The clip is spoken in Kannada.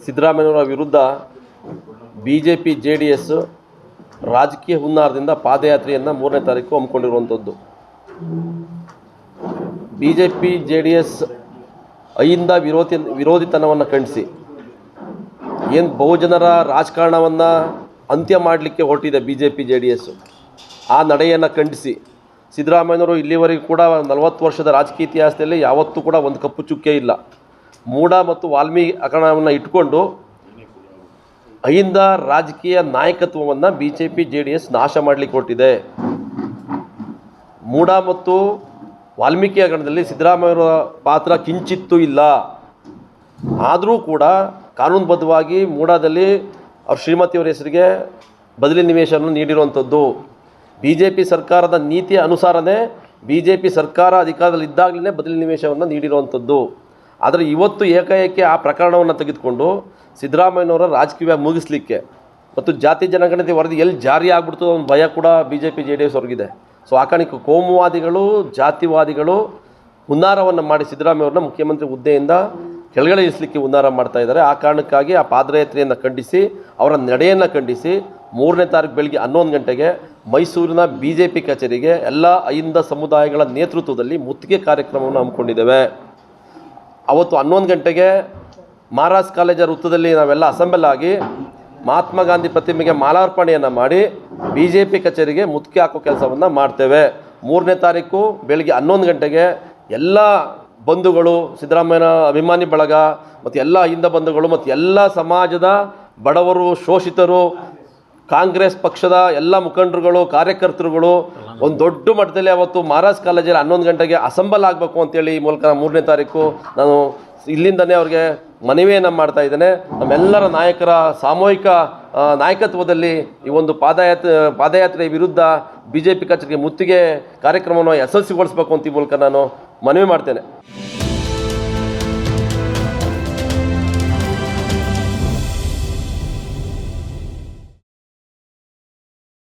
ಸಿದ್ದರಾಮಯ್ಯನವರ ವಿರುದ್ಧ BJP JDS ರಾಜಕೀಯ ಹುನ್ನಾರದಿಂದ ಪಾದಯಾತ್ರೆಯನ್ನು 3ನೇ ತಾರೀಕು ಹಮ್ಮಿಕೊಂಡಿರುವಂಥದ್ದು. BJP JDS ಅಹಿಂದ ವಿರೋಧಿತನವನ್ನು ಖಂಡಿಸಿ ಏನು ಬಹುಜನರ ರಾಜಕಾರಣವನ್ನು ಅಂತ್ಯ ಮಾಡಲಿಕ್ಕೆ ಹೊರಟಿದೆ BJP JDS, ಆ ನಡೆಯನ್ನು ಖಂಡಿಸಿ ಸಿದ್ದರಾಮಯ್ಯನವರು ಇಲ್ಲಿವರೆಗೂ ಕೂಡ 40 ವರ್ಷದ ರಾಜಕೀಯ ಇತಿಹಾಸದಲ್ಲಿ ಯಾವತ್ತೂ ಕೂಡ ಒಂದು ಕಪ್ಪು ಚುಕ್ಕೆ ಇಲ್ಲ. ಮೂಢ ಮತ್ತು ವಾಲ್ಮೀಕಿ ಹಗರಣವನ್ನು ಇಟ್ಕೊಂಡು ಅಹಿಂದ ರಾಜಕೀಯ ನಾಯಕತ್ವವನ್ನು BJP JDS ನಾಶ ಮಾಡಲಿಕ್ಕೆ ಹೊರಟಿದೆ. ಮೂಢ ಮತ್ತು ವಾಲ್ಮೀಕಿ ಹಗರಣದಲ್ಲಿ ಸಿದ್ದರಾಮಯ್ಯವರ ಪಾತ್ರ ಕಿಂಚಿತ್ತೂ ಇಲ್ಲ. ಆದರೂ ಕೂಡ ಕಾನೂನುಬದ್ಧವಾಗಿ ಮೂಢದಲ್ಲಿ ಅವ್ರ ಶ್ರೀಮತಿಯವರ ಹೆಸರಿಗೆ ಬದಲಿ ನಿವೇಶನ ನೀಡಿರುವಂಥದ್ದು BJP ಸರ್ಕಾರದ ನೀತಿಯ ಅನುಸಾರನೇ BJP ಸರ್ಕಾರ ಅಧಿಕಾರದಲ್ಲಿದ್ದಾಗಲೇ ಬದಲಿ ನಿವೇಶನವನ್ನು ನೀಡಿರುವಂಥದ್ದು. ಆದರೆ ಇವತ್ತು ಏಕಾಏಕಿ ಆ ಪ್ರಕರಣವನ್ನು ತೆಗೆದುಕೊಂಡು ಸಿದ್ದರಾಮಯ್ಯನವರ ರಾಜಕೀಯ ಮುಗಿಸ್ಲಿಕ್ಕೆ ಮತ್ತು ಜಾತಿ ಜನಗಣತಿ ವರದಿ ಎಲ್ಲಿ ಜಾರಿ ಆಗ್ಬಿಡ್ತದೋ ಒಂದು ಭಯ ಕೂಡ BJP JDS ಅವ್ರಿಗಿದೆ. ಸೊ ಆ ಕಾರಣಕ್ಕೆ ಕೋಮುವಾದಿಗಳು ಜಾತಿವಾದಿಗಳು ಹುನ್ನಾರವನ್ನು ಮಾಡಿ ಸಿದ್ದರಾಮಯ್ಯವ್ರನ್ನ ಮುಖ್ಯಮಂತ್ರಿ ಹುದ್ದೆಯಿಂದ ಕೆಳಗಡೆ ಇಳಿಸಲಿಕ್ಕೆ ಹುನ್ನಾರ ಮಾಡ್ತಾ ಇದ್ದಾರೆ. ಆ ಕಾರಣಕ್ಕಾಗಿ ಆ ಪಾದಯಾತ್ರೆಯನ್ನು ಖಂಡಿಸಿ ಅವರ ನಡೆಯನ್ನು ಖಂಡಿಸಿ 3ನೇ ತಾರೀಕು ಬೆಳಗ್ಗೆ 11 ಗಂಟೆಗೆ ಮೈಸೂರಿನ BJP ಕಚೇರಿಗೆ ಎಲ್ಲ ಅಹಿಂದ ಸಮುದಾಯಗಳ ನೇತೃತ್ವದಲ್ಲಿ ಮುತ್ತಿಗೆ ಕಾರ್ಯಕ್ರಮವನ್ನು ಹಮ್ಮಿಕೊಂಡಿದ್ದೇವೆ. ಅವತ್ತು 11 ಗಂಟೆಗೆ ಮಹಾರಾಜ್ ಕಾಲೇಜರ ವೃತ್ತದಲ್ಲಿ ನಾವೆಲ್ಲ ಅಸೆಂಬಲ್ ಆಗಿ ಮಹಾತ್ಮ ಗಾಂಧಿ ಪ್ರತಿಮೆಗೆ ಮಾಲಾರ್ಪಣೆಯನ್ನು ಮಾಡಿ BJP ಕಚೇರಿಗೆ ಮುತ್ತಿಗೆ ಹಾಕೋ ಕೆಲಸವನ್ನು ಮಾಡ್ತೇವೆ. 3ನೇ ತಾರೀಕು ಬೆಳಗ್ಗೆ 11 ಗಂಟೆಗೆ ಎಲ್ಲ ಬಂಧುಗಳು, ಸಿದ್ದರಾಮಯ್ಯನ ಅಭಿಮಾನಿ ಬಳಗ ಮತ್ತು ಎಲ್ಲ ಅಹಿಂದ ಬಂಧುಗಳು ಮತ್ತು ಎಲ್ಲ ಸಮಾಜದ ಬಡವರು, ಶೋಷಿತರು, ಕಾಂಗ್ರೆಸ್ ಪಕ್ಷದ ಎಲ್ಲ ಮುಖಂಡರುಗಳು, ಕಾರ್ಯಕರ್ತರುಗಳು ಒಂದು ದೊಡ್ಡ ಮಟ್ಟದಲ್ಲಿ ಅವತ್ತು ಮಹಾರಾಜ್ ಕಾಲೇಜಲ್ಲಿ 11 ಗಂಟೆಗೆ ಅಸೆಂಬಲ್ ಆಗಬೇಕು ಅಂತೇಳಿ ಈ ಮೂಲಕ 3ನೇ ತಾರೀಕು ನಾನು ಇಲ್ಲಿಂದನೇ ಅವ್ರಿಗೆ ಮನವಿಯನ್ನು ಮಾಡ್ತಾ ಇದ್ದೇನೆ. ನಮ್ಮೆಲ್ಲರ ನಾಯಕರ ಸಾಮೂಹಿಕ ನಾಯಕತ್ವದಲ್ಲಿ ಈ ಒಂದು ಪಾದಯಾತ್ರೆ ವಿರುದ್ಧ BJP ಕಚೇರಿಗೆ ಮುತ್ತಿಗೆ ಕಾರ್ಯಕ್ರಮವನ್ನು ಯಶಸ್ವಿಗೊಳಿಸಬೇಕು ಅಂತ ಈ ಮೂಲಕ ನಾನು ಮನವಿ ಮಾಡ್ತೇನೆ.